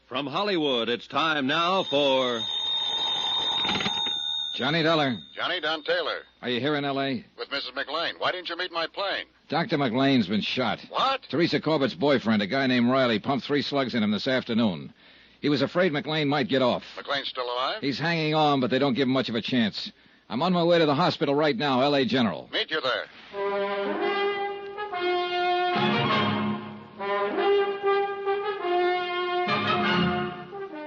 From Hollywood, it's time now for... Johnny Dollar. Johnny, Don Taylor. Are you here in L.A.? With Mrs. McClain. Why didn't you meet my plane? Dr. McClain's been shot. What? Teresa Corbett's boyfriend, a guy named Riley, pumped 3 slugs in him this afternoon. He was afraid McClain might get off. McClain's still alive? He's hanging on, but they don't give him much of a chance. I'm on my way to the hospital right now, L.A. General. Meet you there.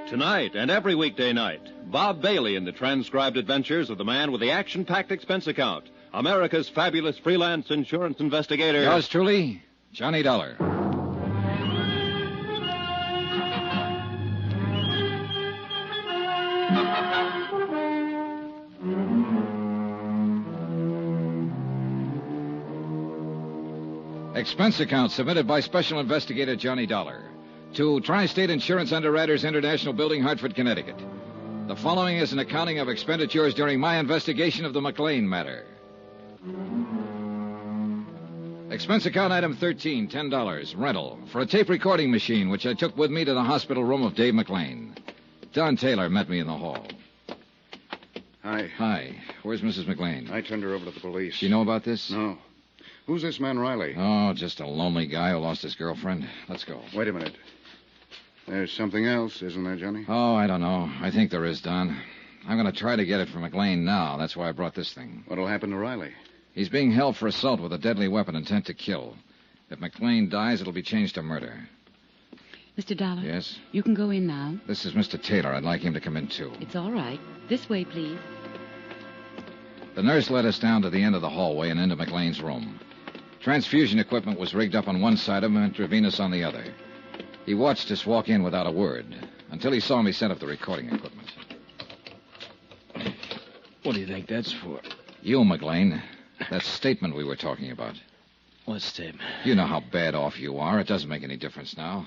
Tonight and every weekday night, Bob Bailey in the transcribed adventures of the man with the action-packed expense account, America's fabulous freelance insurance investigator. Yours truly, Johnny Dollar. Expense account submitted by Special Investigator Johnny Dollar to Tri-State Insurance Underwriters International Building, Hartford, Connecticut. The following is an accounting of expenditures during my investigation of the McClain matter. Expense account item 13, $10, rental, for a tape recording machine which I took with me to the hospital room of Dave McClain. Don Taylor met me in the hall. Hi. Hi. Where's Mrs. McClain? I turned her over to the police. She know about this? No. Who's this man, Riley? Oh, just a lonely guy who lost his girlfriend. Let's go. Wait a minute. There's something else, isn't there, Johnny? Oh, I don't know. I think there is, Don. I'm going to try to get it from McClain now. That's why I brought this thing. What'll happen to Riley? He's being held for assault with a deadly weapon intent to kill. If McClain dies, it'll be changed to murder. Mr. Dollar? Yes? You can go in now. This is Mr. Taylor. I'd like him to come in, too. It's all right. This way, please. The nurse led us down to the end of the hallway and into McClain's room. Transfusion equipment was rigged up on one side of him, intravenous on the other. He watched us walk in without a word, until he saw me set up the recording equipment. What do you think that's for? You, McClain. That statement we were talking about. What statement? You know how bad off you are. It doesn't make any difference now.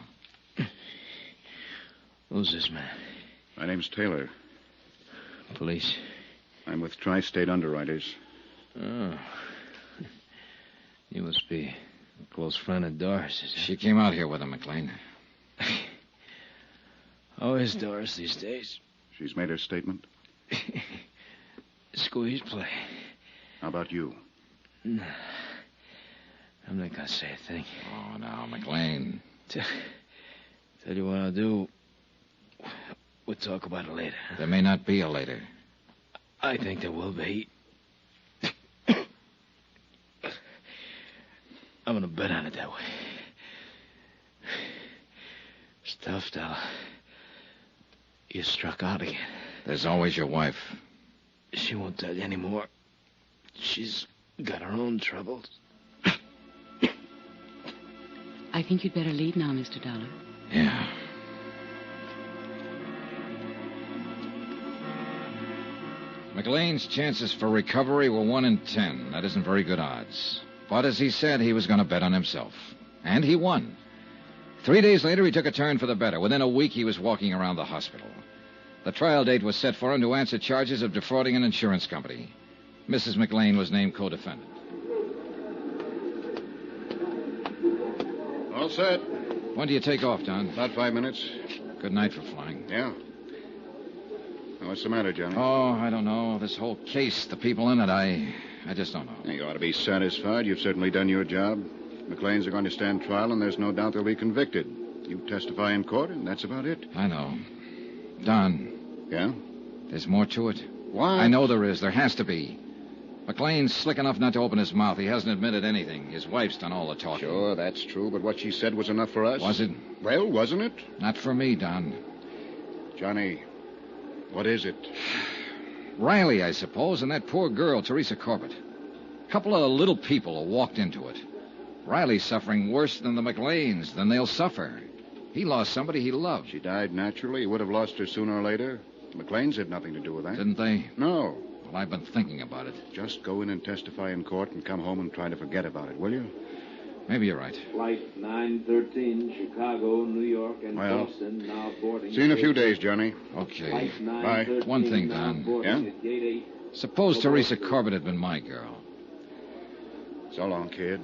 Who's this man? My name's Taylor. Police? I'm with Tri-State Underwriters. Oh. You must be a close friend of Doris's. She came out here with him, McClain. How is Doris these days? She's made her statement. Squeeze play. How about you? No. I'm not going to say a thing. Oh, now, McClain. Tell you what I'll do. We'll talk about it later. There may not be a later. I think there will be. I'm going to bet on it that way. It's tough, Dollar. You struck out again. There's always your wife. She won't tell you anymore. She's got her own troubles. I think you'd better leave now, Mr. Dollar. Yeah. McClain's chances for recovery were 1 in 10. That isn't very good odds. But as he said, he was going to bet on himself. And he won. 3 days later, he took a turn for the better. Within a week, he was walking around the hospital. The trial date was set for him to answer charges of defrauding an insurance company. Mrs. McClain was named co-defendant. All set. When do you take off, Don? About 5 minutes. Good night for flying. Yeah. Now, what's the matter, Johnny? Oh, I don't know. This whole case, the people in it, I just don't know. You ought to be satisfied. You've certainly done your job. McClain's are going to stand trial, and there's no doubt they'll be convicted. You testify in court, and that's about it. I know. Don. Yeah? There's more to it. What? I know there is. There has to be. McClain's slick enough not to open his mouth. He hasn't admitted anything. His wife's done all the talking. Sure, that's true, but what she said was enough for us. Was it? Well, wasn't it? Not for me, Don. Johnny, what is it? Riley, I suppose, and that poor girl, Teresa Corbett. A couple of little people who walked into it. Riley's suffering worse than the McClains, than they'll suffer. He lost somebody he loved. She died naturally. He would have lost her sooner or later. The McClains had nothing to do with that. Didn't they? No. Well, I've been thinking about it. Just go in and testify in court and come home and try to forget about it, will you? Maybe you're right. Flight 913, Chicago, New York, and Well, Boston, now boarding. see you in a few days, Johnny. Okay. Flight Bye. 913, One thing, now Don. boarding Yeah? at Gate 8. Suppose Teresa Corbett had been my girl. So long, kid.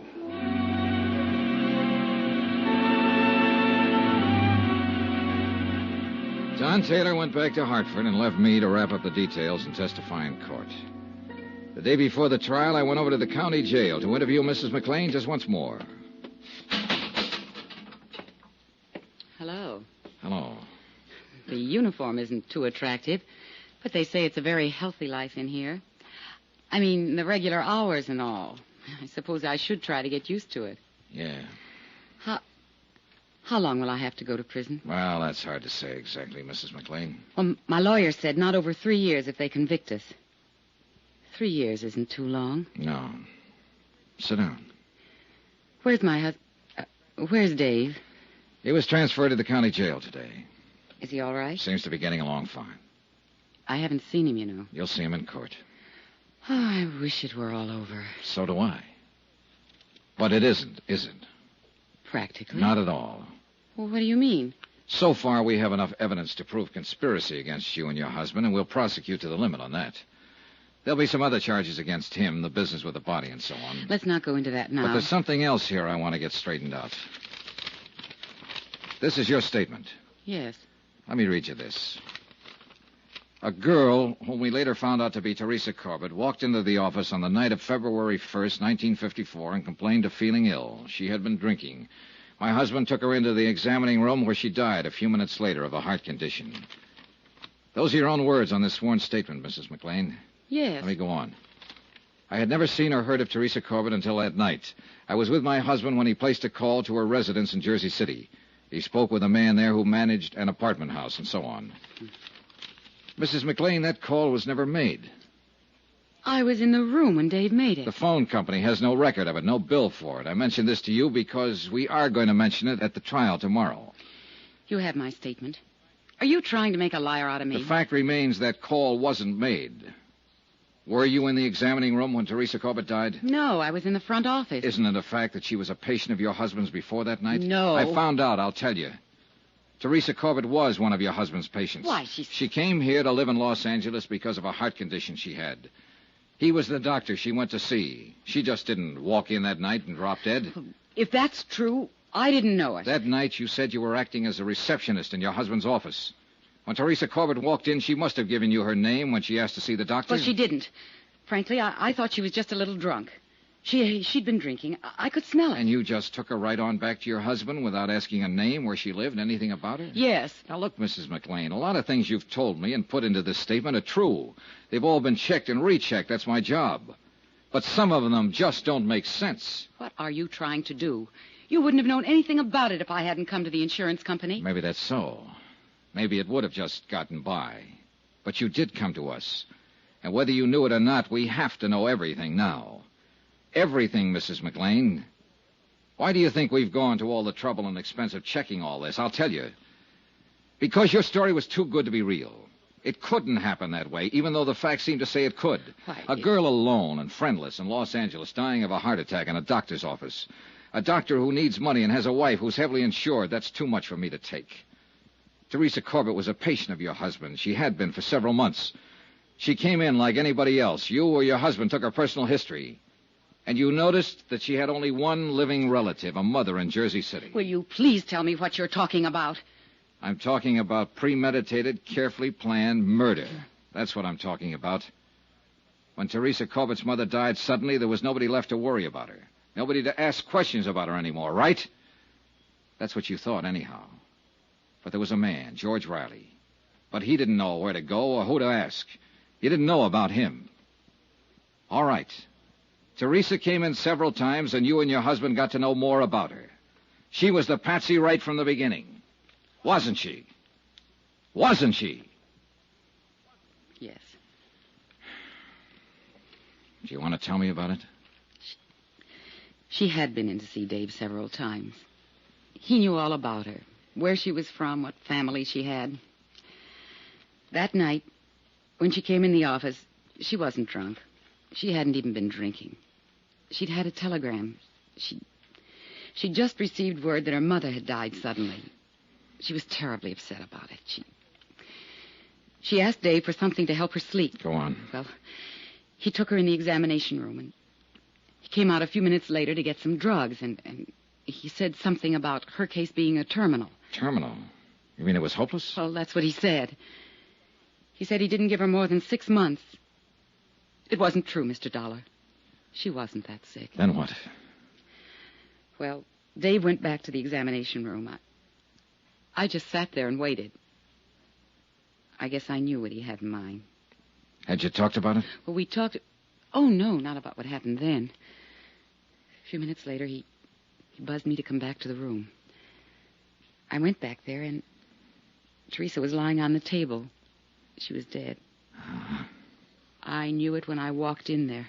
Don Taylor went back to Hartford and left me to wrap up the details and testify in court. The day before the trial, I went over to the county jail to interview Mrs. McClain just once more. Hello. Hello. The uniform isn't too attractive, but they say it's a very healthy life in here. I mean, the regular hours and all. I suppose I should try to get used to it. Yeah. How long will I have to go to prison? Well, that's hard to say exactly, Mrs. McClain. Well, my lawyer said not over 3 years if they convict us. 3 years isn't too long. No. Sit down. Where's my husband? Where's Dave? He was transferred to the county jail today. Is he all right? Seems to be getting along fine. I haven't seen him, you know. You'll see him in court. Oh, I wish it were all over. So do I. But it isn't, is it? Practically. Not at all. Well, what do you mean? So far, we have enough evidence to prove conspiracy against you and your husband, and we'll prosecute to the limit on that. There'll be some other charges against him, the business with the body and so on. Let's not go into that now. But there's something else here I want to get straightened out. This is your statement. Yes. Let me read you this. A girl, whom we later found out to be Teresa Corbett, walked into the office on the night of February 1st, 1954, and complained of feeling ill. She had been drinking. My husband took her into the examining room where she died a few minutes later of a heart condition. Those are your own words on this sworn statement, Mrs. McClain. Yes. Let me go on. I had never seen or heard of Teresa Corbett until that night. I was with my husband when he placed a call to her residence in Jersey City. He spoke with a man there who managed an apartment house and so on. Mrs. McClain, that call was never made. I was in the room when Dave made it. The phone company has no record of it, no bill for it. I mention this to you because we are going to mention it at the trial tomorrow. You have my statement. Are you trying to make a liar out of me? The fact remains that call wasn't made. Were you in the examining room when Teresa Corbett died? No, I was in the front office. Isn't it a fact that she was a patient of your husband's before that night? No. I found out, I'll tell you. Teresa Corbett was one of your husband's patients. Why, She came here to live in Los Angeles because of a heart condition she had. He was the doctor she went to see. She just didn't walk in that night and drop dead. If that's true, I didn't know it. That night you said you were acting as a receptionist in your husband's office. When Teresa Corbett walked in, she must have given you her name when she asked to see the doctor. Well, she didn't. Frankly, I thought she was just a little drunk. She'd been drinking. I could smell it. And you just took her right on back to your husband without asking a name, where she lived, anything about her? Yes. Now, look, Mrs. McClain, a lot of things you've told me and put into this statement are true. They've all been checked and rechecked. That's my job. But some of them just don't make sense. What are you trying to do? You wouldn't have known anything about it if I hadn't come to the insurance company. Maybe that's so. Maybe it would have just gotten by. But you did come to us. And whether you knew it or not, we have to know everything now. Everything, Mrs. McClain. Why do you think we've gone to all the trouble and expense of checking all this? I'll tell you. Because your story was too good to be real. It couldn't happen that way, even though the facts seem to say it could. Why, A girl alone and friendless in Los Angeles dying of a heart attack in a doctor's office. A doctor who needs money and has a wife who's heavily insured. That's too much for me to take. Teresa Corbett was a patient of your husband. She had been for several months. She came in like anybody else. You or your husband took her personal history. And you noticed that she had only one living relative, a mother in Jersey City. Will you please tell me what you're talking about? I'm talking about premeditated, carefully planned murder. That's what I'm talking about. When Teresa Corbett's mother died suddenly, there was nobody left to worry about her. Nobody to ask questions about her anymore, right? That's what you thought, anyhow. But there was a man, George Riley. But he didn't know where to go or who to ask. You didn't know about him. All right. Teresa came in several times, and you and your husband got to know more about her. She was the patsy right from the beginning. Wasn't she? Wasn't she? Yes. Do you want to tell me about it? She had been in to see Dave several times. He knew all about her, where she was from, what family she had. That night, when she came in the office, she wasn't drunk. She hadn't even been drinking. She'd had a telegram. She'd just received word that her mother had died suddenly. She was terribly upset about it. She asked Dave for something to help her sleep. Go on. Well, he took her in the examination room, and he came out a few minutes later to get some drugs, and he said something about her case being a terminal. Terminal? You mean it was hopeless? Well, that's what he said. He said he didn't give her more than 6 months. It wasn't true, Mr. Dollar. She wasn't that sick. Then what? Well, Dave went back to the examination room. I just sat there and waited. I guess I knew what he had in mind. Had you talked about it? Well, we talked... Oh, no, not about what happened then. A few minutes later, he buzzed me to come back to the room. I went back there, and Teresa was lying on the table. She was dead. I knew it when I walked in there.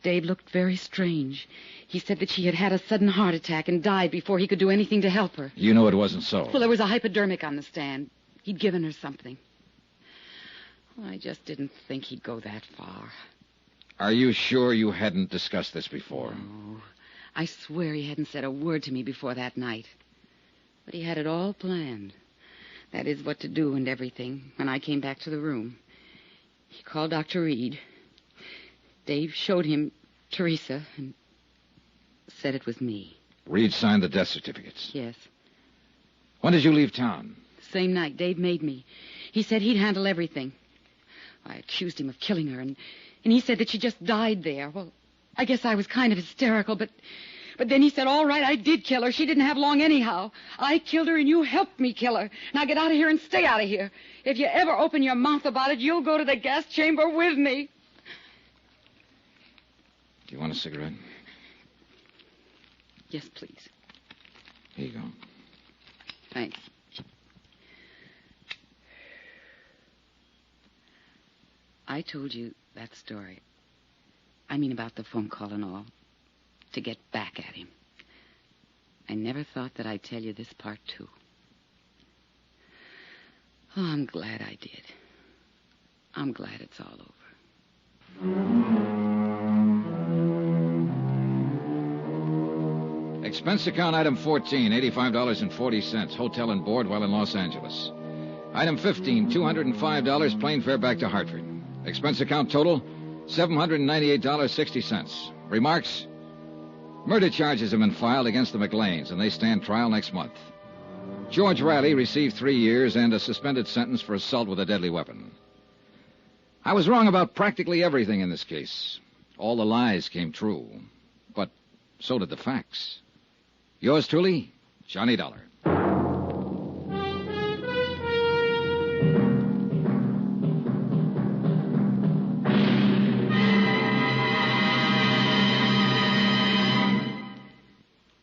Dave looked very strange. He said that she had had a sudden heart attack and died before he could do anything to help her. You know it wasn't so. Well, there was a hypodermic on the stand. He'd given her something. Well, I just didn't think he'd go that far. Are you sure you hadn't discussed this before? No. I swear he hadn't said a word to me before that night. But he had it all planned. That is, what to do and everything, when I came back to the room. He called Dr. Reed. Dave showed him Teresa and said it was me. Reed signed the death certificates. Yes. When did you leave town? The same night Dave made me. He said he'd handle everything. I accused him of killing her, and he said that she just died there. Well, I guess I was kind of hysterical, but then he said, all right, I did kill her. She didn't have long anyhow. I killed her, and you helped me kill her. Now get out of here and stay out of here. If you ever open your mouth about it, you'll go to the gas chamber with me. Do you want a cigarette? Yes, please. Here you go. Thanks. I told you that story. I mean about the phone call and all. To get back at him. I never thought that I'd tell you this part, too. Oh, I'm glad I did. I'm glad it's all over. Expense account item 14, $85.40. Hotel and board while in Los Angeles. Item 15, $205, plane fare back to Hartford. Expense account total, $798.60. Remarks? Murder charges have been filed against the McClains, and they stand trial next month. George Riley received 3 years and a suspended sentence for assault with a deadly weapon. I was wrong about practically everything in this case. All the lies came true, but so did the facts. Yours truly, Johnny Dollar.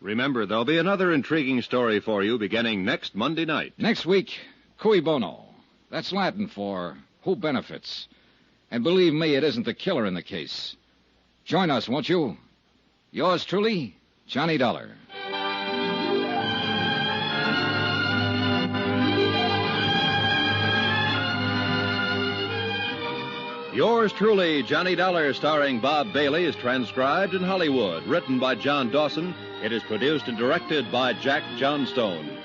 Remember, there'll be another intriguing story for you beginning next Monday night. Next week, cui bono. That's Latin for who benefits. And believe me, it isn't the killer in the case. Join us, won't you? Yours truly, Johnny Dollar. Yours truly, Johnny Dollar, starring Bob Bailey, is transcribed in Hollywood. Written by John Dawson. It is produced and directed by Jack Johnstone.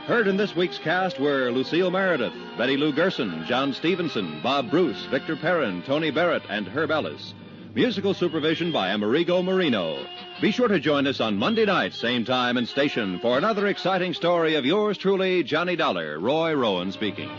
Heard in this week's cast were Lucille Meredith, Betty Lou Gerson, John Stevenson, Bob Bruce, Victor Perrin, Tony Barrett, and Herb Ellis. Musical supervision by Amerigo Marino. Be sure to join us on Monday night, same time and station, for another exciting story of yours truly, Johnny Dollar. Roy Rowan speaking.